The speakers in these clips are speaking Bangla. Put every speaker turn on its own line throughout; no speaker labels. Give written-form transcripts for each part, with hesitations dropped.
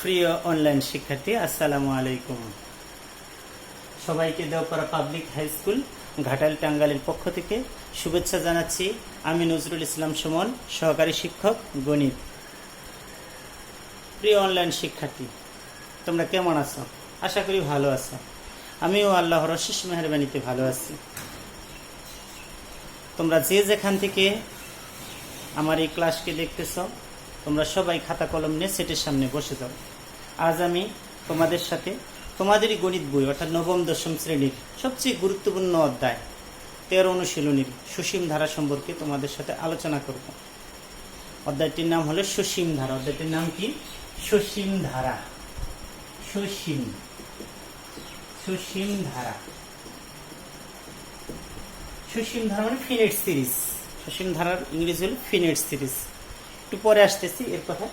প্রিয় অনলাইন শিক্ষার্থী, আসসালামু আলাইকুম। সবাইকে Deopara public high school Ghatal টাঙ্গাইলের পক্ষ থেকে শুভেচ্ছা জানাচ্ছি। আমি নজরুল ইসলাম সুমন, সহকারী শিক্ষক গণিত। প্রিয় অনলাইন শিক্ষার্থী, তোমরা কেমন আছো? আশা করি ভালো আছো। আমিও আল্লাহর অশেষ মেহেরবানিতে ভালো আছি। তোমরা যে যেখান থেকে আমার এই ক্লাসকে দেখতেছ, তোমরা সবাই খাতা কলম নিয়ে সেটের সামনে বসে যাও। আজ আমি তোমাদের সাথে তোমাদেরই গণিত বই অর্থাৎ নবম দশম শ্রেণীর সবচেয়ে গুরুত্বপূর্ণ অধ্যায় 13 অনুশীলনীর সসীম ধারা সম্পর্কে তোমাদের সাথে আলোচনা করব। অধ্যায়টির নাম হলো সসীম ধারা। অধ্যায়টির নাম কি? সসীম ধারা। সসীম ধারা। সসীম ধারা মানে ফিনিট সিরিজ। সসীম ধারার ইংরেজি হল ফিনিট সিরিজ। একটু পরে আসতেছি এর কথা।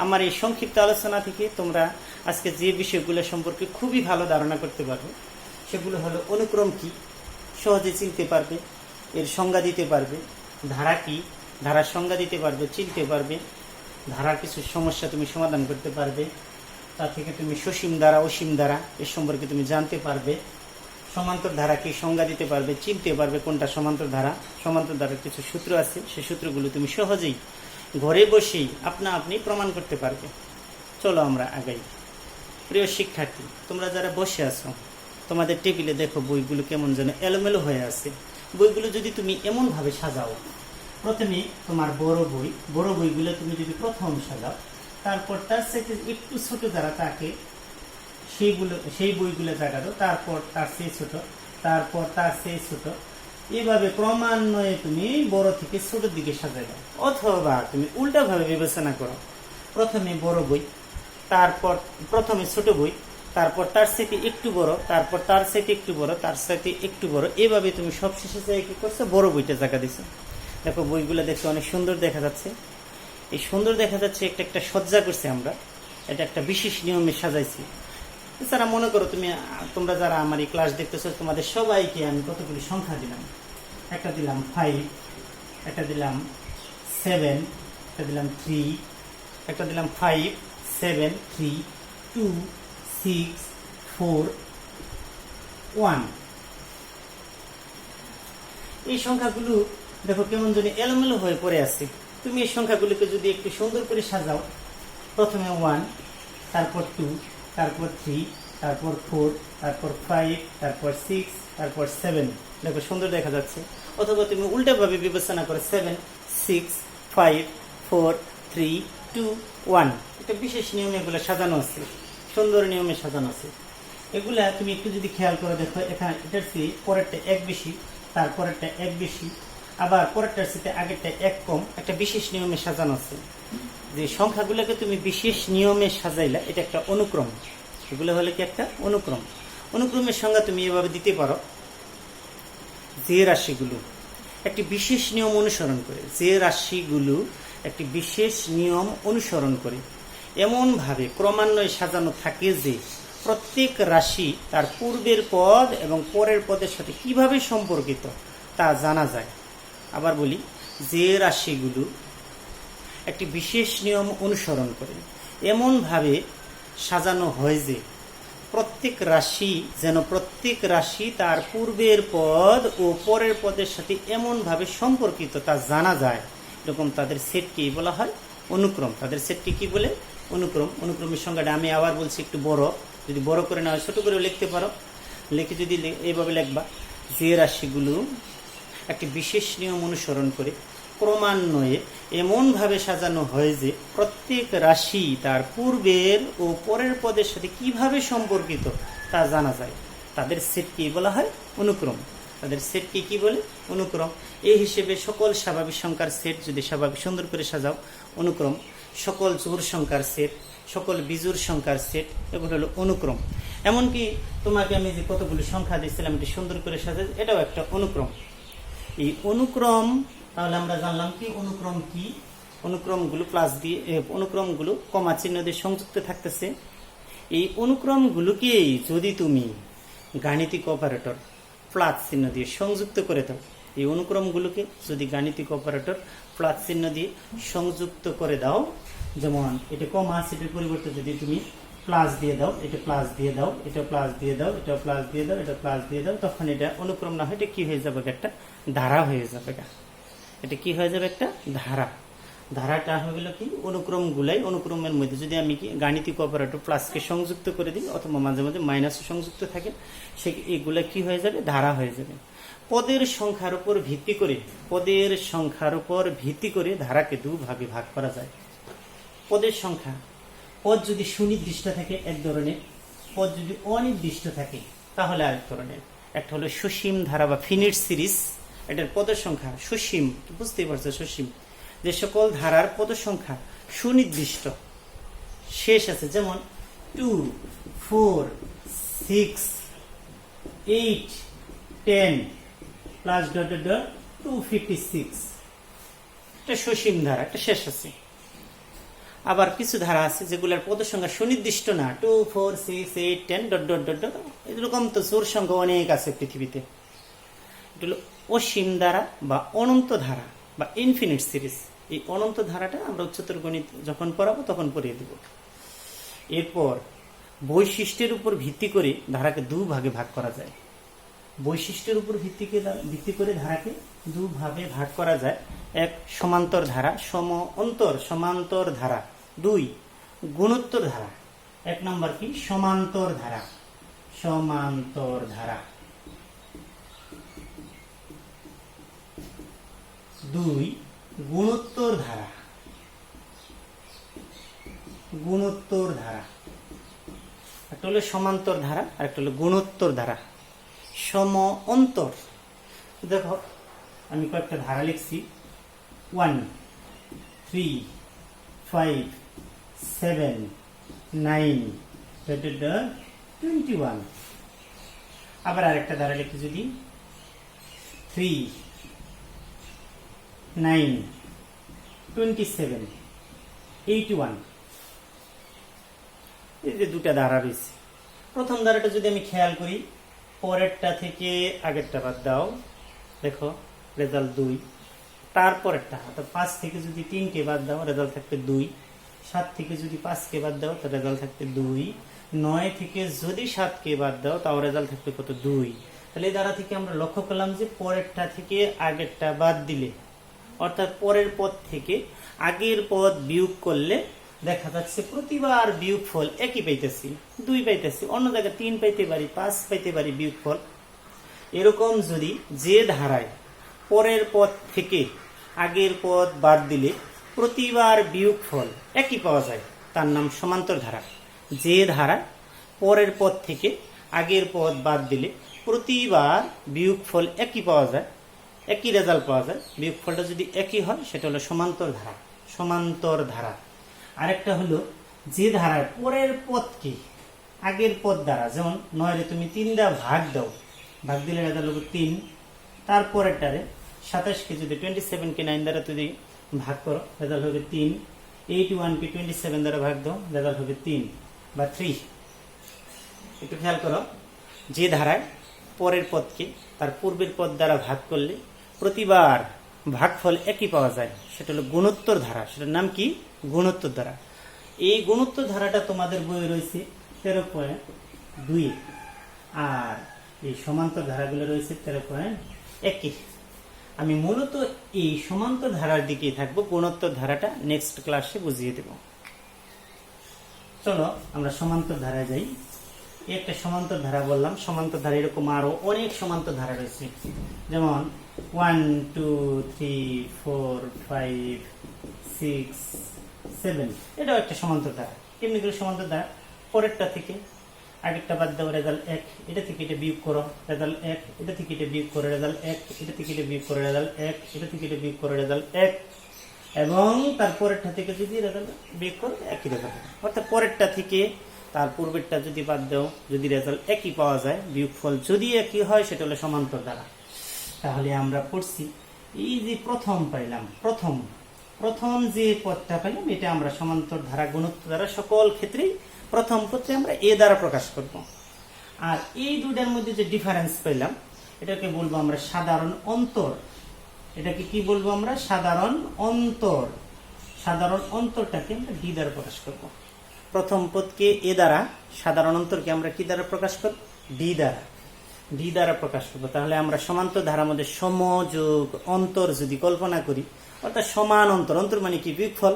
আমার এই সংক্ষিপ্ত আলোচনা থেকে তোমরা আজকে যে বিষয়গুলো সম্পর্কে খুবই ভালো ধারণা করতে পারবে সেগুলো হলো অনুক্রম কি, সহজে চিনতে পারবে, এর সংজ্ঞা দিতে পারবে। ধারা কি, ধারার সংজ্ঞা দিতে পারবে, চিনতে পারবে। ধারার কিছু সমস্যা তুমি সমাধান করতে পারবে। তা থেকে তুমি সসীম ধারা, অসীম ধারা এর সম্পর্কে তুমি জানতে পারবে। সমান্তর ধারা কি সংজ্ঞা দিতে পারবে, চিনতে পারবে কোনটা সমান্তর ধারা। সমান্তর ধারার কিছু সূত্র আছে, সেই সূত্রগুলো তুমি সহজেই ঘরে বসেই আপনি প্রমাণ করতে পারবে। চলো আমরা আগাই। প্রিয় শিক্ষার্থী, তোমরা যারা বসে আছো, তোমাদের টেবিলে দেখো বইগুলো কেমন যেন এলোমেলো হয়ে আছে। বইগুলো যদি তুমি এমনভাবে সাজাও, প্রথমে তোমার বড় বইগুলো তুমি যদি প্রথম সাজাও, তারপর তার সাথে একটু ছোট যারা থাকে সেই বইগুলো জায়গা দাও, তারপর তার সেই ছোট, তারপর তার সেই ছোট, এভাবে ক্রমান্বয়ে তুমি বড় থেকে ছোটের দিকে সাজাই দাও। অথবা তুমি উল্টাভাবে বিবেচনা করো, প্রথমে বড় বই, তারপর প্রথমে ছোট বই, তারপর তার সাথে একটু বড়, তারপর তার সাথে একটু বড়, তার সাথে একটু বড়, এভাবে তুমি সবশেষে চাই কি করছো, বড় বইটা জায়গা দিছো। দেখো বইগুলো দেখতে অনেক সুন্দর দেখা যাচ্ছে। এই সুন্দর দেখা যাচ্ছে একটা সজ্জা করছি আমরা, এটা একটা বিশেষ নিয়মে সাজাইছি। এছাড়া মনে করো তোমরা যারা আমার এই ক্লাস দেখতেছো, তোমাদের সবাইকে আমি কতগুলি সংখ্যা দিলাম। একটা দিলাম 5, একটা দিলাম 7, একটা দিলাম 3, একটা দিলাম 5, 7, 3, 2, 6, 4, 1। এই সংখ্যাগুলো দেখো কেমন জানি এলোমেলো হয়ে পড়ে আছে। তুমি এই সংখ্যাগুলোকে যদি একটু সুন্দর করে সাজাও, প্রথমে 1, তারপর 2, তারপর 3, তারপর 4, তারপর 5, তারপর 6, তারপর 7, দেখো সুন্দর দেখা যাচ্ছে। অথবা তুমি উল্টাভাবে বিবেচনা করে 7, 6, 5, 4, 3, 2, 1, একটা বিশেষ নিয়মে এগুলো সাজানো আছে, সুন্দর নিয়মে সাজানো আছে। এগুলা তুমি একটু যদি খেয়াল করে দেখো, এখানে এটার চেয়ে পরেরটা এক বেশি, তারপরেরটা এক বেশি, আবার পরেরটার সাথে আগেরটা এক কম, একটা বিশেষ নিয়মে সাজানো আছে। যে সংখ্যাগুলোকে তুমি বিশেষ নিয়মে সাজাইলা, এটা একটা অনুক্রম। এগুলো হলে কি একটা অনুক্রম। অনুক্রমের সংজ্ঞা তুমি এভাবে দিতে পারো, যে রাশিগুলো একটি বিশেষ নিয়ম অনুসরণ করে, যে রাশিগুলো একটি বিশেষ নিয়ম অনুসরণ করে এমনভাবে ক্রমান্বয়ে সাজানো থাকে যে প্রত্যেক রাশি তার পূর্বের পদ এবং পরের পদের সাথে কিভাবে সম্পর্কিত তা জানা যায়। আবার বলি, যে রাশিগুলো একটি বিশেষ নিয়ম অনুসরণ করে এমনভাবে সাজানো হয় যে প্রত্যেক রাশি তার পূর্বের পদ ও পরের পদের সাথে এমনভাবে সম্পর্কিত তা জানা যায়, এরকম তাদের সেটকে বলা হয় অনুক্রম। তাদের সেটকে কি বলে? অনুক্রম। অনুক্রমের সংজ্ঞাটা আমি আবার বলছি, একটু বড়, যদি বড় করে না হয় ছোট করে লিখতে পারো। লিখে যদি এইভাবে লিখবা, যে রাশিগুলো একটি বিশেষ নিয়ম অনুসরণ করে ক্রমান্বয়ে এমনভাবে সাজানো হয় যে প্রত্যেক রাশি তার পূর্বের ও পরের পদের সাথে কিভাবে সম্পর্কিত তা জানা যায়, তাদের সেটকে বলা হয় অনুক্রম। তাদের সেটকে কি বলে? অনুক্রম। এই হিসেবে সকল স্বাভাবিক সংখ্যার সেট যদি স্বাভাবিক সুন্দর করে সাজাও, অনুক্রম। সকল জোড় সংখ্যার সেট, সকল বিজোড় সংখ্যার সেট, এগুলো হলো অনুক্রম। এমনকি তোমাকে আমি যে কতগুলি সংখ্যা দিয়েছিলাম এটি সুন্দর করে সাজাই, এটাও একটা অনুক্রম। এই অনুক্রম, তাহলে আমরা জানলাম কি অনুক্রম কি। অনুক্রমগুলো প্লাস দিয়ে, অনুক্রমগুলো কমা চিহ্ন দিয়ে সংযুক্ত থাকতেছে। এই অনুক্রমগুলোকে যদি তুমি গাণিতিক অপারেটর প্লাস চিহ্ন দিয়ে সংযুক্ত করে দাও, এই অনুক্রমগুলোকে যদি গাণিতিক অপারেটর প্লাস চিহ্ন দিয়ে সংযুক্ত করে দাও, যেমন এটা কমা আছে, এটার পরিবর্তে যদি তুমি প্লাস দিয়ে দাও, এটা প্লাস দিয়ে দাও, এটা প্লাস দিয়ে দাও, এটা প্লাস দিয়ে দাও, এটা প্লাস দিয়ে দাও, তখন এটা অনুক্রম না হয় এটা কি হয়ে যাবে, একটা ধারা হয়ে যাবে। এটা কি হয়ে যাবে, একটা ধারা। ধারাটা হয়ে কি অনুক্রম গুলাই, অনুক্রমের মধ্যে যদি আমি কি গাণিতিক অপারেটর প্লাসকে সংযুক্ত করে দিই অথবা মাঝে মাঝে মাইনাসও সংযুক্ত থাকে, সে এগুলা কি হয়ে যাবে, ধারা হয়ে যাবে। পদের সংখ্যার উপর ভিত্তি করে, পদের সংখ্যার উপর ভিত্তি করে ধারাকে দুভাগে ভাগ করা যায়। পদের সংখ্যা, পদ যদি সুনির্দিষ্ট থাকে এক ধরনের, পদ যদি অনির্দিষ্ট থাকে তাহলে আরেক ধরনের। একটা হলো সসীম ধারা বা ফিনিট সিরিজ, এটার পদের সংখ্যা সসীম, বুঝতেই পারছো সসীম। যে সকল ধারার পদ সংখ্যা সুনির্দিষ্ট শেষ আছে, যেমন 2, 4, 6, 8, 10 প্লাস ডট ডট ডট 256, এটা সসীম ধারা, একটা শেষ আছে। আবার কিছু ধারা আছে যেগুলোর পদ সংখ্যা সুনির্দিষ্ট না, 2, 4, 6, 8, 10 ডট ডট ডট ডট, এরকম তো জোর সংখ্যা অনেক আছে পৃথিবীতে। এটা হলো অসীম ধারা বা অনন্ত ধারা বা ইনফিনিট সিরিজ। এই অনন্ত ধারাটা আমরা উচ্চতর গণিত যখন পড়াবো তখন পড়িয়ে দেব। এরপর বৈশিষ্ট্যের উপর ভিত্তি করে ধারাকে দুভাগে ভাগ করা যায়। বৈশিষ্ট্যের উপর ভিত্তি করে ধারাকে দুভাবে ভাগ করা যায়। এক, সমান্তর ধারা, সমান্তর ধারা। 2, গুণোত্তর ধারা। এক নম্বর কি, সমান্তর ধারা। 2, গুণোত্তর ধারা। একটা হলো সমান্তর ধারা আর একটা হলো গুণোত্তর ধারা। সম অন্তর, দেখো আমি কয়েকটা ধারা লিখছি, 1, 3, 5, 7, 9, 21। আবার আরেকটা ধারা লিখি যদি 3, 9, 27, 81। এই যে দুটা ধারা রয়েছে। প্রথম ধারাটা যদি আমি খেয়াল করি, পরেরটা থেকে আগেরটা বাদ দাও, দেখো রেজাল্ট 2। তারপরেরটা অর্থাৎ 5 থেকে যদি 3কে বাদ দাও রেজাল্ট থাকবে 2। 7 থেকে যদি 5কে বাদ দাও তার রেজাল্ট থাকবে 2। 9 থেকে যদি 7কে বাদ দাও তাও রেজাল্ট থাকবে কত, 2। তাহলে এই ধারা থেকে আমরা লক্ষ্য করলাম যে পরেরটা থেকে আগেরটা বাদ দিলে, অর্থাৎ পরের পদ থেকে আগের পদ বিয়োগ করলে দেখা যাচ্ছে প্রতিবার বিয়োগফল একই পাইতেছি, 2 পাইতেছি। অন্য জায়গায় 3 পাইতে পারি, 5 পাইতে পারি বিয়োগফল। এরকম যদি যে ধারায় পরের পদ থেকে আগের পদ বাদ দিলে প্রতিবার বিয়োগফল একই পাওয়া যায় তার নাম সমান্তর ধারা। যে ধারায় পরের পদ থেকে আগের পদ বাদ দিলে প্রতিবার বিয়োগফল একই পাওয়া যায়, একই রেজাল্ট পাওয়া যায়, বিয়োগফলটা যদি একই হয় সেটা হলো সমান্তর ধারা। আরেকটা হলো যে ধারায় পরের পদকে আগের পদ দ্বারা, যেমন 9 তুমি 3 দ্বারা ভাগ দাও, ভাগ দিলে রেজাল্ট হবে 3। তারপরেরটারে 27কে যদি 27কে 9 দ্বারা যদি ভাগ করো রেজাল্ট হবে 3। 81কে 27 দ্বারা ভাগ দাও রেজাল্ট হবে 3 বা 3। একটু খেয়াল করো, যে ধারায় পরের পদকে তার পূর্বের পদ দ্বারা ভাগ করলে প্রতিবার ভাগফল একই পাওয়া যায় সেটা হলো গুণোত্তর ধারা। সেটার নাম কি, গুণোত্তর ধারা। এই গুণোত্তর ধারাটা তোমাদের বইয়ে রয়েছে 13.2, আর এই সমান্তর ধারাগুলো রয়েছে 13.1। আমি মূলত এই সমান্তর ধারার দিকেই থাকবো, গুণোত্তর ধারাটা নেক্সট ক্লাসে বুঝিয়ে দেব। চলো আমরা সমান্তর ধারায় যাই। একটা সমান্তর ধারা বললাম, সমান্তর ধারা এরকম আরো অনেক সমান্তর ধারা রয়েছে, যেমন 1, 2, 3, 4, 5, 6, 7। এটাও একটা সমান্তর ধারা। কেমনি করে সমান্তর ধারা, পরেরটা থেকে আগেরটা বাদ দাও রেজাল্ট 1, এটা থেকে এটা বিয়োগ করো রেজাল্ট 1, এটা থেকে এটা বিয়োগ করো রেজাল্ট 1, এটা থেকে এটা বিয়োগ করো রেজাল্ট 1, এটা থেকে এটা বিয়োগ করো রেজাল্ট 1, এবং তারপরেরটা থেকে যদি রেজাল্ট বিয়োগ করো একই রেজাল্ট। অর্থাৎ পরেরটা থেকে তার পূর্বেরটা যদি বাদ দাও, যদি রেজাল্ট একই পাওয়া যায়, বিয়োগফল যদি একই হয় সেটা হলো সমান্তর ধারা। তাহলে আমরা পড়ছি এই যে প্রথম পাইলাম, প্রথম যে পদটা পাইলাম এটা আমরা সমান্তর ধারা, গুণোত্তর ধারা সকল ক্ষেত্রেই প্রথম পদে আমরা এ দ্বারা প্রকাশ করব। আর এই দুটার মধ্যে যে ডিফারেন্স পেলাম এটাকে বলবো আমরা সাধারণ অন্তর। এটাকে কি বলবো আমরা, সাধারণ অন্তর। সাধারণ অন্তরটাকে আমরা ডি দ্বারা প্রকাশ করব। প্রথম পদকে এ দ্বারা, সাধারণ অন্তরকে আমরা কি দ্বারা প্রকাশ করব? ডি দ্বারা। ডি দ্বারা প্রকাশ করব। তাহলে আমরা সমান্তর ধারার মধ্যে সমযোগ অন্তর যদি কল্পনা করি, অর্থাৎ সমান অন্তর, অন্তর মানে কি? বিয়োগফল।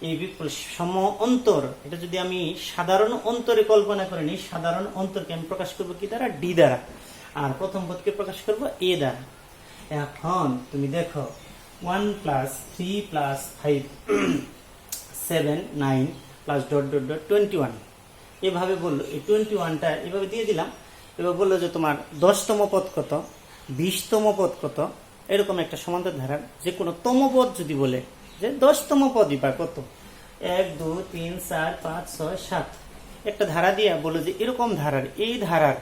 এই বিয়োগফল সম অন্তর, এটা যদি আমি সাধারণ অন্তরে কল্পনা করে নিই, সাধারণ অন্তরকে আমি প্রকাশ করব কি দ্বারা? ডি দ্বারা। আর প্রথম পদকে প্রকাশ করব এ দ্বারা। এখন তুমি দেখো 1 + 3 + 5 7 9 প্লাস ... 21 এভাবে বললো। এই 21টা এভাবে দিয়ে দিলাম। এবার বললো যে তোমার 10তম পদ কত, 20তম পদ কত, এরকম একটা সমান্তর ধারার যে কোনো তম পদ যদি বলে যে 10তম পদই বা কত, 1 2 3 4 5 6 7 একটা ধারা দিয়ে বললো যে এরকম ধারার, এই ধারার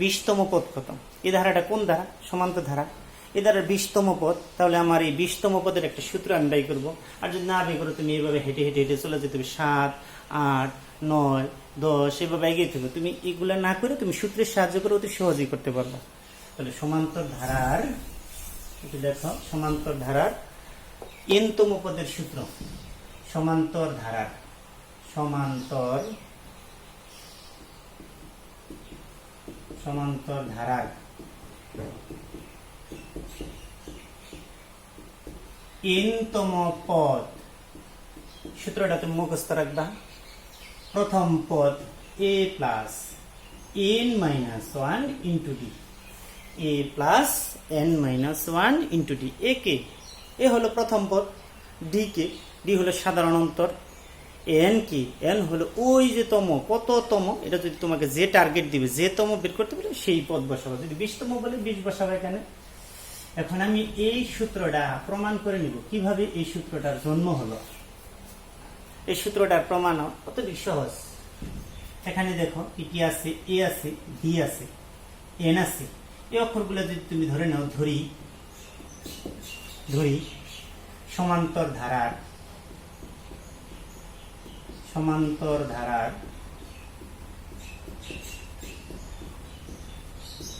20তম পদ কত। এই ধারাটা কোন ধারা? সমান্তর ধারা। এই ধারার 20তম পদ। তাহলে আমার এই 20তম পদের একটা সূত্র আমি বাই করবো। আর যদি না বাই করো, তুমি এইভাবে হেঁটে হেঁটে হেঁটে চলে যেতে হবে। 7 8 9 10 এভাবে এগিয়ে থাকবে। তুমি এগুলা না করে তুমি সূত্রের সাহায্য করে অতি সহজেই করতে পারবে। তাহলে সমান্তর ধারার, দেখো সমান্তর ধারার এনতম পদের সূত্র, সমান্তর ধারার, সমান্তর ধারার এনতম পদ, সূত্রটা তুমি মুখস্থ রাখবা। প্রথম পদ a + n - 1 * d, a + n - 1 * d। এ কে? এ হলো প্রথম পদ। ডি কে? ডি হলো সাধারণ অন্তর। এন কি? এন হলো ওই যে তম, কততম, এটা যদি তোমাকে যে টার্গেট দিবে, যে তম বের করতে পারে সেই পদ বসাবো। যদি 20তম বলে 20 বসাবো এখানে। এখন আমি এই সূত্রটা প্রমাণ করে নিব। কিভাবে এই সূত্রটার জন্ম হলো? এই সূত্রটার প্রমাণ অতি সহজ। এখানে দেখো কি কি আছে? এ আছে, ডি আছে, এন আছে। এই অক্ষরগুলো যদি তুমি ধরে নাও, ধরি সমান্তর ধারার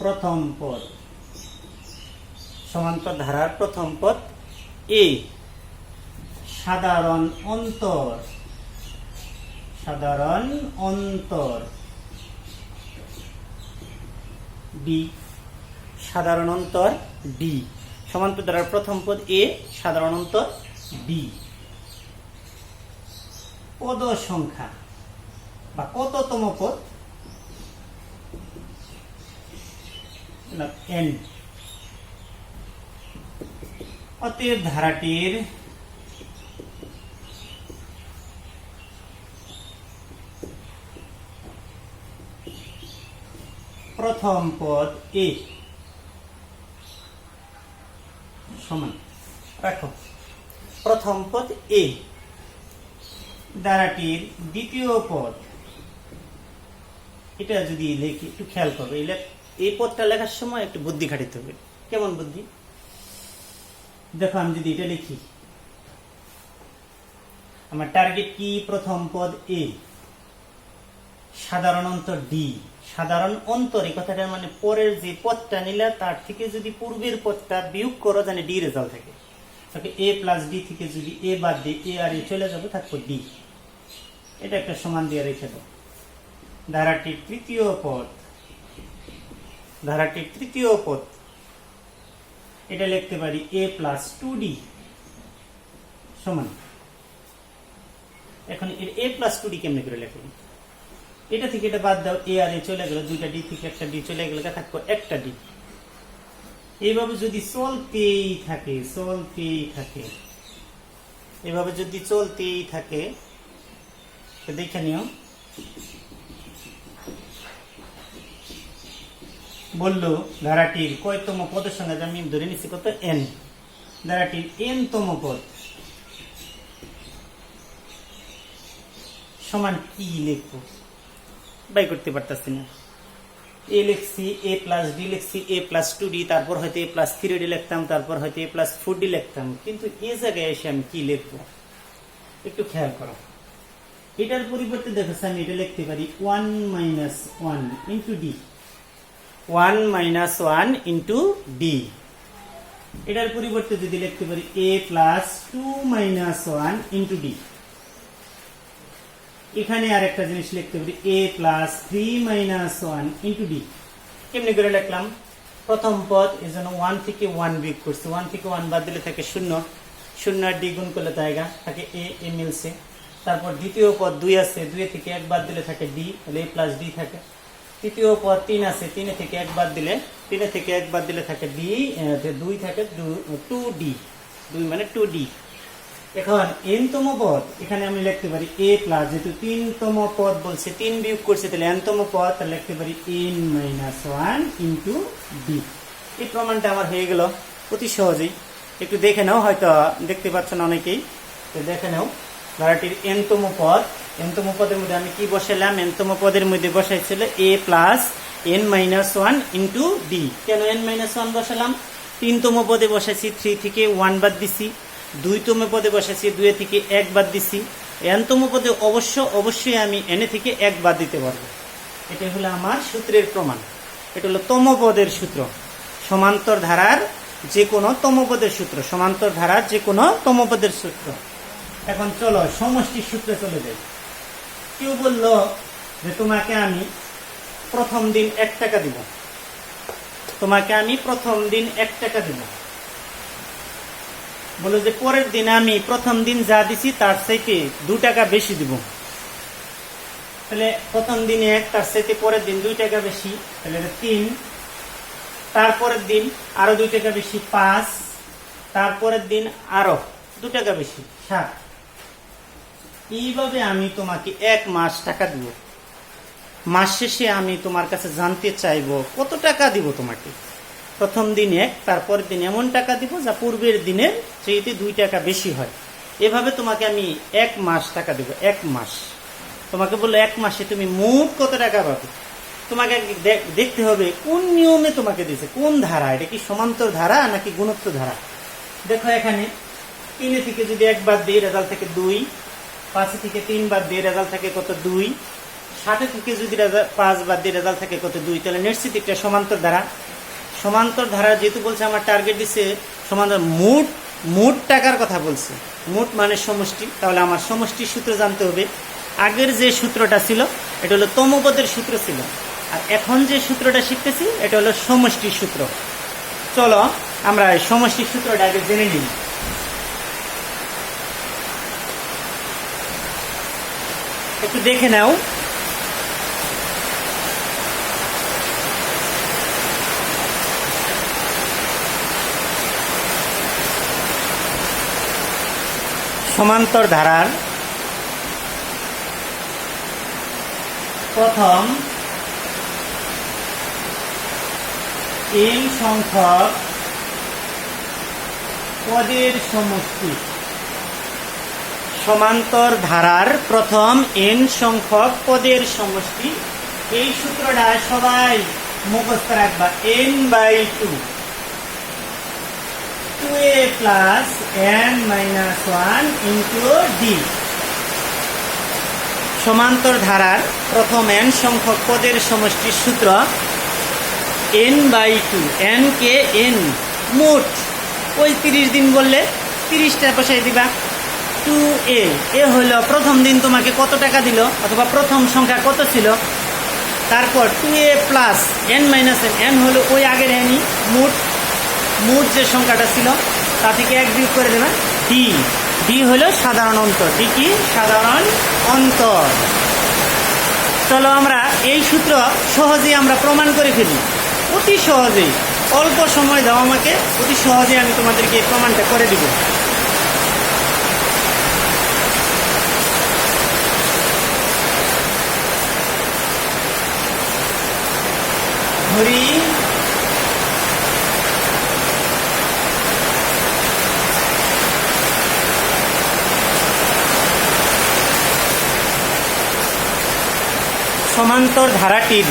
প্রথম পদ, সমান্তর ধারার প্রথম পদ এ, সাধারণ অন্তর ডি, সাধারণ অন্তর ডি। সমান্তর ধারার প্রথম পদ এ, সাধারণ অন্তর ডি। পদ সংখ্যা বা কততম পদ? এন। অতএব ধারাটির প্রথম পদ এ সমান, রাখো প্রথম পদ এ, ধারাটির দ্বিতীয় পদ, এটা যদি লিখি একটু খেয়াল করবে। এই পদটা লেখার সময় একটু বুদ্ধি খাটাতে হবে। কেমন বুদ্ধি? দেখো আমি যদি এটা লিখি, আমার টার্গেট কি? প্রথম পদ এ, সাধারণ অন্তর ডি। সাধারণ অন্তর এই কথাটা মানে পরের যে পদটা নিলে তার থেকে যদি পূর্বের পদটা বিয়োগ করো, জানি ডি রেজাল্ট থাকে। এ + ডি থেকে যদি এ বাদ দিই, এ আর এ চলে যাবে, থাকবে ডি। এটা একটা সমান দিয়ে রেখে দাও। ধারাটির তৃতীয় পদ, এটা লিখতে পারি a + 2d সমান। এখন এর a + 2d কেমনে করে লিখব? এটা থেকে এটা বাদ দাও, a আর a চলে গেল, দুইটা d থেকে একটা d চলে গেল, থাকবে একটা d। এইভাবে যদি চলতেই থাকে, দেখে নিও। বললো ধারাটির কয়তম পদের সঙ্গে আমি ধরে নিচ্ছি কত? এন। ধারাটির এনতম পদ সমান কি লিখবো? বাই করতে পারতেছি না। এ লিখছি, a + d লিখছি, a + 2d, তারপর হয়তো a + 3d লিখতাম, তারপর হয়তো a + 4d লিখতাম, কিন্তু এ জায়গায় এসে আমি কি লিখবো একটু খেয়াল করো। এটার পরিবর্তে দেখো আমি এটা লিখতে পারি 1 - 1 * d, 1 - 1 * d। এটার পরিবর্তে যদি লিখতে পারি a plus 2 minus 1 into d, এখানে আর একটা জিনিস লিখতে পারি a plus 3 minus 1 into d। কেমনি করে লিখলাম? প্রথম পদ এই জন্য 1 থেকে 1 বিয়োগ করছি, 1 থেকে 1 বাদ দিলে থাকে 0, 0 আর d গুণ করলে থাকে a মিলছে। তারপর দ্বিতীয় পদ 2 আছে, 2 থেকে 1 বাদ দিলে থাকে d, তাহলে a প্লাস d থাকে। তৃতীয় পদ 3 আছে, 3 থেকে 1 বাদ দিলে থাকে d, 2 থাকে 2d, 2 মানে 2d। এখন n তম পদ এখানে আমি লিখতে পারি a প্লাস, যেহেতু 3 তম পদ বলছে 3 বিয়োগ করছে, তাহলে n তম পদ, তাহলে লিখতে পারি n মাইনাস 1 ইন্টু d। এই প্রমাণটা আমার হয়ে গেল অতি সহজেই। একটু দেখে নাও, হয়তো দেখতে পাচ্ছ না অনেকেই, তো দেখে নাও। ধারাটির n তম পদ, n তম পদের মধ্যে আমি কি বসালাম? n তম পদের মধ্যে বসাইছিল a plus n minus 1 into d। কেন n মাইনাস 1 বসালাম? 3 তম পদে বসাইছি 3 থেকে 1 বাদ দিছি, 2 তম পদে বসাইছি 2 থেকে 1 বাদ দিছি, n তম পদে অবশ্যই আমি n থেকে 1 বাদ দিতে পারবো। এটা হলো আমার সূত্রের প্রমাণ। এটা হলো তম পদের সূত্র, সমান্তর ধারার যে কোনো তম পদের সূত্র, সমান্তর ধারার যে কোনো তম পদের সূত্র। এখন চলো সমষ্টির সূত্রে চলে যাই। কেউ বলল যে তোমাকে আমি প্রথম দিন 1 টাকা দিব, তোমাকে আমি প্রথম দিন 1 টাকা দিব, বলো যে পরের দিন আমি প্রথম দিন যা দিছি তার চাইতে 2 টাকা বেশি দিব। তাহলে প্রথম দিনে 1, তার চাইতে পরের দিন 2 টাকা বেশি, তাহলে 3। তারপরের দিন আরো 2 টাকা বেশি 5, তারপরের দিন আরো 2 টাকা বেশি 7। এইভাবে আমি তোমাকে 1 মাস টাকা দিব। মাস শেষে আমি তোমার কাছে জানতে চাইবো কত টাকা দিব তোমাকে। প্রথম দিন 1, তারপরের দিন এমন টাকা দিব যা পূর্বের দিনের চাইতে 2 টাকা বেশি হয়। এভাবে তোমাকে আমি 1 মাস টাকা দেব। 1 মাস তোমাকে বললো 1 মাসে তুমি মোট কত টাকা পাবে। তোমাকে দেখতে হবে কোন নিয়মে তোমাকে দিয়েছে, কোন ধারা, এটা কি সমান্তর ধারা নাকি গুণোত্তর ধারা। দেখো এখানে 3 থেকে যদি 1 বাদ দিই রেজাল্ট থাকে 2, 5 থেকে 3 বাদ দিই রেজাল্ট থাকে কত 2, 7 থেকে যদি 5 বাদ দিই রেজাল্ট থাকে কত 2। তাহলে নিশ্চিত একটা সমান্তর ধারা। সমান্তর ধারা যেহেতু বলছে আমার টার্গেট দিচ্ছে সমান্তর, মোট টাকার কথা বলছে, মোট মানে সমষ্টি, তাহলে আমার সমষ্টির সূত্র জানতে হবে। আগের যে সূত্রটা ছিল এটা হলো তম পদের সূত্র ছিল, আর এখন যে সূত্রটা শিখতেছি এটা হলো সমষ্টির সূত্র। চলো আমরা এই সমষ্টির সূত্রটা আগে জেনে নিই। একটু দেখে নাও। সমান্তর ধারার প্রথম n সংখ্যক পদের সমষ্টি, সমান্তর ধারার প্রথম n সংখ্যক পদের সমষ্টি। এই সূত্রটা সবাই মুখস্থ রাখবা, n/2, 2a plus n minus 1 into d। সমান্তর ধারার প্রথম n সংখ্যক পদের সমষ্টির সূত্র n/2, n কে n মোট, ওই 30 দিন বললে 30টা বসাই দিবা। 2a, এ হলো প্রথম দিন তোমাকে কত টাকা দিল অথবা প্রথম সংখ্যা কত ছিল। তারপর 2a plus n minus n হলো ওই আগের nই, মোট যে সংখ্যাটা ছিল তা থেকে 1 বিয়োগ করে দেবেন। d হলো সাধারণ অন্তর। d কি? সাধারণ অন্তর। চলো আমরা এই সূত্র সহজেই আমরা প্রমাণ করে ফেলি, অতি সহজেই। অল্প সময় দাও আমাকে, অতি সহজেই আমি তোমাদেরকে এই প্রমাণটা করে দিব। ধরি সমান্তর ধারাটির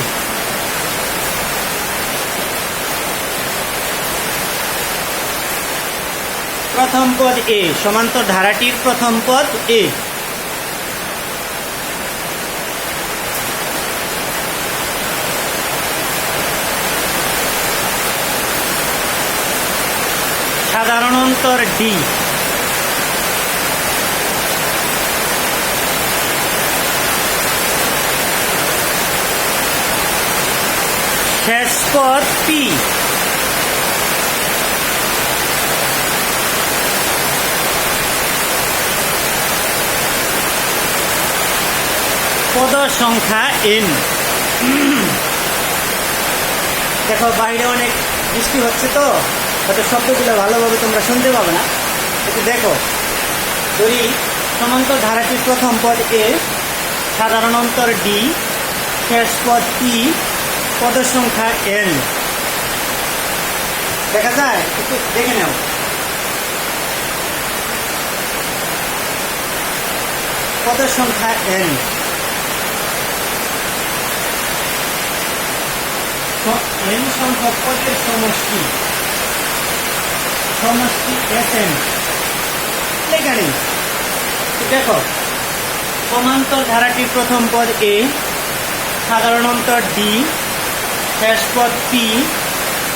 প্রথম পদ a, সমান্তর ধারাটির প্রথম পদ a। সাধারণান্তর ডি। শেষ পদ পি। পদ সংখ্যা এন। দেখো বাইরে অনেক বৃষ্টি হচ্ছে তো হয়তো শব্দগুলো ভালোভাবে তোমরা শুনতে পাবে না, একটু দেখো। যদি সমান্তর ধারাটির প্রথম পদ এ, সাধারণ অন্তর ডি, শেষ পদ পি, পদ সংখ্যা এন, দেখা যায়? একটু দেখে নাও। পদ সংখ্যা এন, এন সংখ্যক পদের সমষ্টি, সমষ্টি এস এন লেখা নেই। দেখো সমান্তর ধারাটির প্রথম পদ এ, সাধারণ অন্তর ডি, শেষ পদ পি,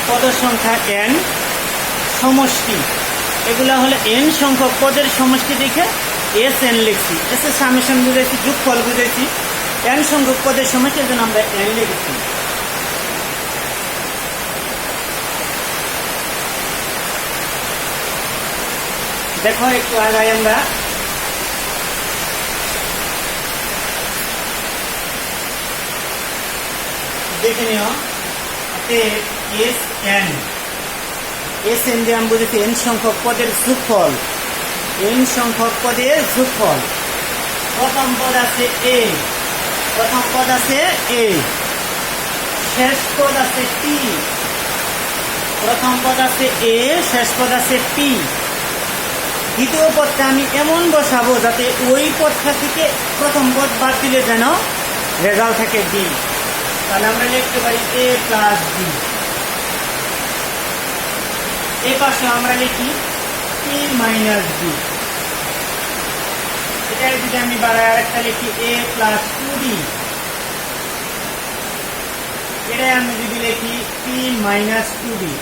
পদ সংখ্যা এন, সমষ্টি। এগুলা হলো এন সংখ্যক পদের সমষ্টি দেখে এস এন লিখছি। এস এর সামেশন বুঝেছি, যোগফল বুঝেছি। এন সংখ্যক পদের সমষ্টি, এর জন্য আমরা এন লিখেছি। দেখো একটু আগাই আমরা। দেখে নিও এস এন। এস এন দিয়ে আমি বুঝেছি এন সংখ্যক পদের যোগফল, এন সংখ্যক পদের যোগফল। প্রথম পদ আছে এ, প্রথম পদ আছে এ, শেষ পদ আছে পি। প্রথম পদ আছে এ, শেষ পদ আছে পি। দ্বিতীয় পদটা আমি এমন বসাবো যাতে ওই পদটা থেকে প্রথম পদ বাদ দিলে যেন রেজাল্ট থাকে ডি। তাহলে আমরা লিখতে পারি এ প্লাস ডি। এই পাশে আমরা লিখি পি মাইনাস ডি। এটা যদি আমি বাড়াই আরেকটা লিখি এ প্লাস টু ডি। এটা আমি যদি লিখি পি মাইনাস টু ডি,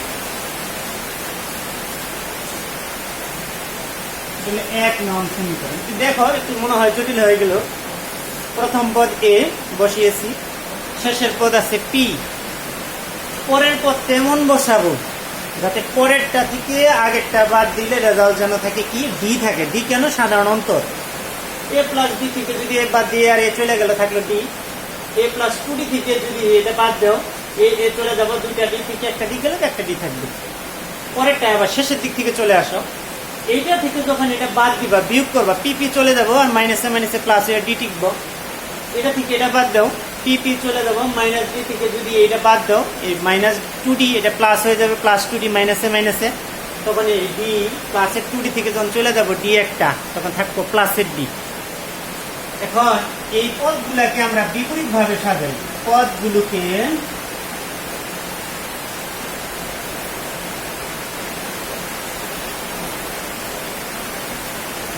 এক নং সমীকরণ। দেখো একটু মনে হয় জটিল হয়ে গেল। প্রথম পদ এ বসিয়েছি, শেষের পদ আছে পি। পরের পদ তেমন বসাবো যাতে পরেরটা থেকে আগেরটা বাদ দিলে রেজাল্ট যেন থাকে কি ডি থাকে। ডি কেন? সাধারণ অন্তর। এ প্লাস ডি থেকে যদি এ বাদ দিয়ে আর এ চলে গেল, থাকলো D. A plus two D থেকে যদি এটা বাদ দাও, এ চলে যাবো, দুইটা ডি থেকে একটা ডি গেলে একটা ডি থাকবে। পরেরটা আবার শেষের দিক থেকে চলে আসো। এইটা থেকে যখন এটা বাদ দিবা, বিয়োগ করবা, পি পি চলে যাবো আর মাইনাসে মাইনাসে প্লাসে ডি টিকবো। এটা থেকে এটা বাদ দাও, পি পি চলে যাবো, মাইনাস ডি থেকে যদি এটা বাদ দাও, এই মাইনাস টু ডি এটা প্লাস হয়ে যাবে, প্লাস টু ডি মাইনাসে মাইনাসে, তখন এই ডি প্লাসের টু ডি থেকে যখন চলে যাবো ডি একটা, তখন থাকবো প্লাসের ডি। এখন এই পদগুলাকে আমরা বিপরীত ভাবে সাজাই। পদগুলোকে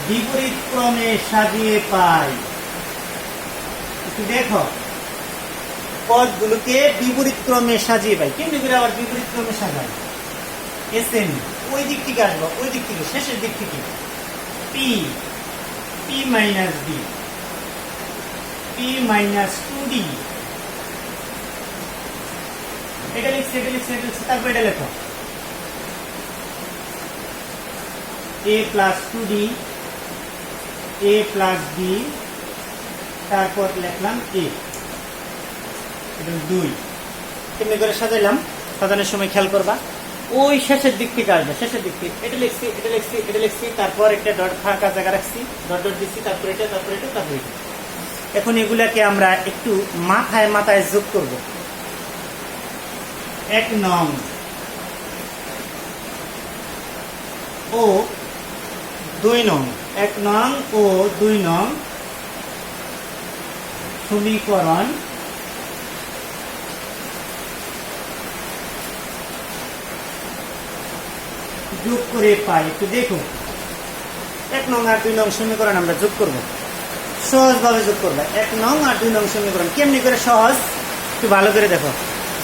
বিপরীত ক্রমে সাজিয়ে পাই। একটু দেখো পদগুলোকে বিপরীত ক্রমে সাজিয়ে পাই। কেমনি করে আবার বিপরীত ক্রমে সাজাই? এস এন ওই দিক থেকে আসবো, ওই দিক থেকে শেষের দিক থেকে P, P minus D, P minus two D. এটা লিখছে, এটা লিখছে, এটা লিখছে, তারপর এটা লেখো A plus two D, A plus D, তারপর লিখলাম এ। এটা দুই। কেমনি করে সাজাইলাম? সাজানোর সময় খেয়াল করবা, ওই শেষের দিক থেকে আসবে, শেষের দিক থেকে। এটা লিখছি, এটা লিখছি, এটা লিখছি, তারপর একটা ডট ফাঁকা জায়গা রাখছি, ডট ডট দিচ্ছি, তারপর এটা, তারপর এটা, তারপর এটা। এখন এগুলাকে আমরা একটু মাথায় মাথায় যোগ করব। এক নং ও দুই নং, এক নং ও দুই নং সমীকরণ যোগ করে পাই। একটু দেখো, এক নং আর দুই নং সমীকরণ আমরা যোগ করব, সহজভাবে যোগ করবে। এক নং আর দুই নং সমীকরণ কেমনি করে সহজ, একটু ভালো করে দেখো।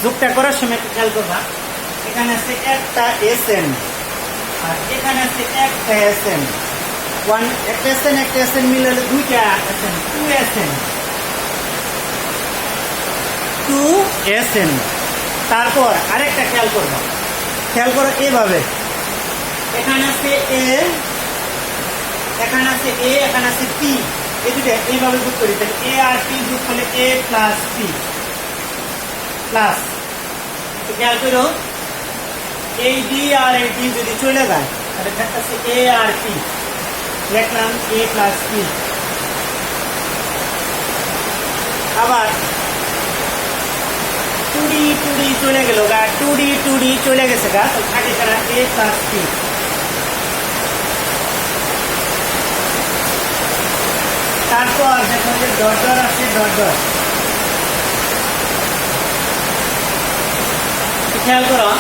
যোগটা করার সময় একটু খেয়াল করবা, এখানে আছে একটা এস এন, আর এখানে আছে একটা এসএন একটা এসএন মিলে হলো দুইটা এসএন 2 এসএন। তারপর আরেকটা খেয়াল করো এভাবে, এখানে আছে এ, এখানে আছে এ, এখানে আছে পি, এই দুটো এইভাবে যোগ করি, তাহলে এ আর পি যোগ করলে এ প্লাস পি প্লাস। খেয়াল করো এই ডি আর এই ডি যদি চলে যায় তাহলে থাকতেছে এ আর পি, লিখলাম এ প্লাস পি। আবার 2D চলে গেল গা, 2D চলে গেছে গা, তো থাকে তারা এ প্লাস পি। তারপর দেখো যে ডট ডট আছে, ডট ডট খেয়াল করো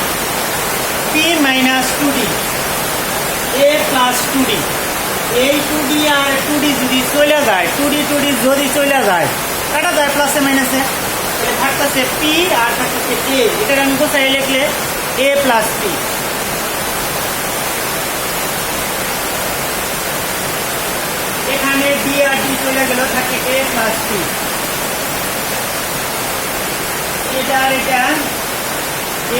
পি মাইনাস 2D এ প্লাস 2D, এই 2D আর 2D যদি চলে যায়, 2D যদি চলে যায় কাটা যায় প্লাসে মাইনাসে, থাকতেছে পি আর থাকতেছে এ, এটাকে আমি কোথায় লিখলে এ প্লাস পি। এখানে ডি আর ডি চলে গেল, থাকে এ প্লাস পি। এটা আর এটা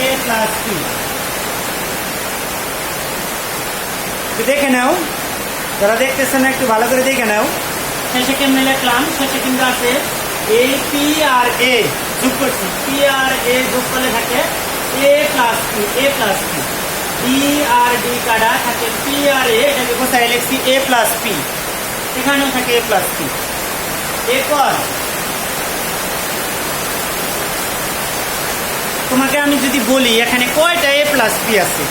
এ প্লাস পি। দেখে নাও, যারা দেখতেছে না একটু ভালো করে দেখে নাও। শেষে কেমনে লিখলাম, শেষে কিন্তু আছে এ পি আর এ যোগ করছি, পি আর এ যোগ করলে থাকে এ প্লাস পি, এ প্লাস পি। ডি আর ডি কাটা থাকে পি আর এ, এটাকে কোথায় লিখছি এ প্লাস পি, এখানেও থাকে এ প্লাস পি। এরপর তোমাকে আমি যদি বলি এখানে কয়টা এ প্লাস পি আছে,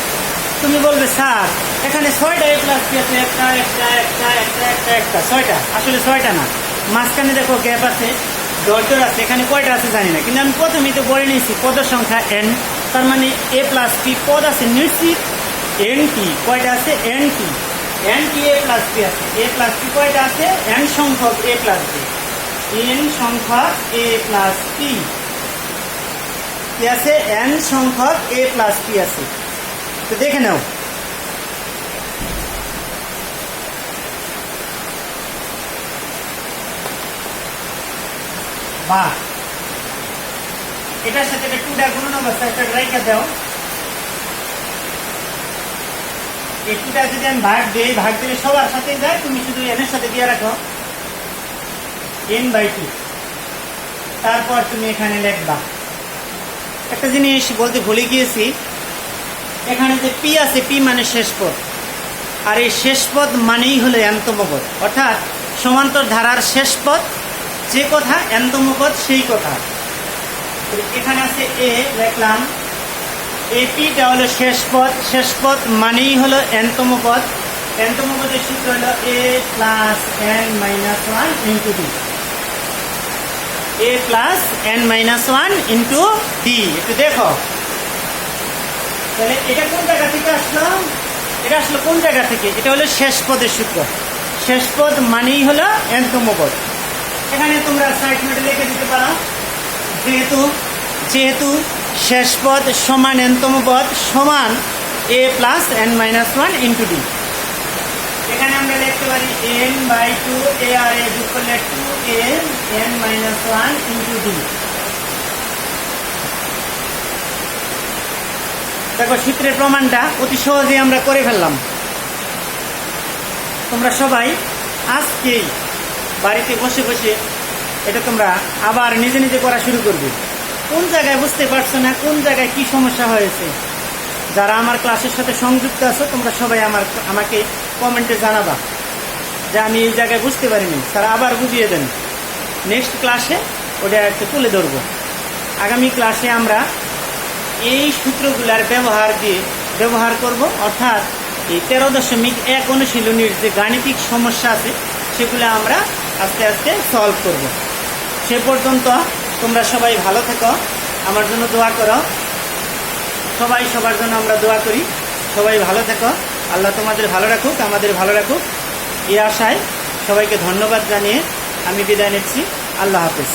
তুমি বলবে স্যার এখানে 6টা এ প্লাস পি আছে, একটা একটা একটা একটা একটা একটা 6টা, আসলে 6টা না, মাঝখানে দেখো গ্যাপ আছে, ডট আছে, এখানে কয়টা আছে জানি না, কিন্তু আমি প্রথমেই তো বলে নিয়েছি পদের সংখ্যা n, তার মানে এ প্লাস পি পদ আছে নিশ্চিত এন টি, কয়টা আছে এন টি এ প্লাস পি আছে, এ প্লাস পি কয়টা আছে n সংখ্যক এ প্লাস পি, n সংখ্যক এ প্লাস পি আছে, n সংখ্যক এ প্লাস পি আছে। তো দেখে নাও, বাহ, এটার সাথে একটা 2টা গুণন অবস্থা একটা রাইখা দাও। এই 2টা যদি আমি ভাগ দিই, ভাগ দিলে সবার সাথে যায়, তুমি শুধু n এর সাথে দিয়ে রাখো n/2। তারপর তুমি এখানে লিখবা, একটা জিনিস বলতে ভুলে গিয়েছি, এখানে যে পি আছে, পি মানে শেষ পদ, আর এই শেষ পদ মানেই হলো n তম পদ, অর্থাৎ সমান্তর ধারার শেষ পদ যে কথা n তম পদ সেই কথা। এখানে আছে এ, লিখলাম এপিটা হলো শেষ পদ মানেই হলো n তম পদ, n তম পদের সূত্র হলো a plus n-1 into D, a plus n-1 into D. একটু দেখো তাহলে এটা কোন জায়গা থেকে আসলো, এটা আসলো কোন জায়গা থেকে, এটা হলো শেষ পদের সূত্র, শেষ পদ মানেই হলো n তম পদ। এখানে তোমরা সাইড নোটে লিখে দিতে পারো, যেহেতু শেষ পদ সমান n তম পদ সমান a plus n-1 into D. এখানে আমরা লিখতে পারি n/2 a আর a যোগ করলে 2a n-1 ইন্টু ডি। দেখো সূত্রের প্রমাণটা অতি সহজেই আমরা করে ফেললাম। তোমরা সবাই আজকেই বাড়িতে বসে বসে এটা তোমরা আবার নিজে নিজে করা শুরু করবে। কোন জায়গায় বুঝতে পারছো না, কোন জায়গায় কি সমস্যা হয়েছে, যারা আমার ক্লাসের সাথে সংযুক্ত আছো তোমরা সবাই আমাকে কমেন্টে জানাবা যে আমি এই জায়গায় বুঝতে পারিনি, তারা আবার বুঝিয়ে দেন। নেক্সট ক্লাসে ওটা একটু তুলে ধরবো। আগামী ক্লাসে আমরা এই সূত্রগুলার ব্যবহার করব, অর্থাৎ এই 13.1 অনুশীলনীর যে গাণিতিক সমস্যা আছে সেগুলো আমরা আস্তে আস্তে সলভ করব। সে পর্যন্ত তোমরা সবাই ভালো থেকো, আমার জন্য দোয়া করো। সবাই সবার জন্য আমরা দোয়া করি, সবাই ভালো থেকো, আল্লাহ তোমাদের ভালো রাখুক, আমাদের ভালো রাখুক, এই আশায় সবাইকে ধন্যবাদ জানিয়ে আমি বিদায় নিচ্ছি। আল্লাহ হাফেজ।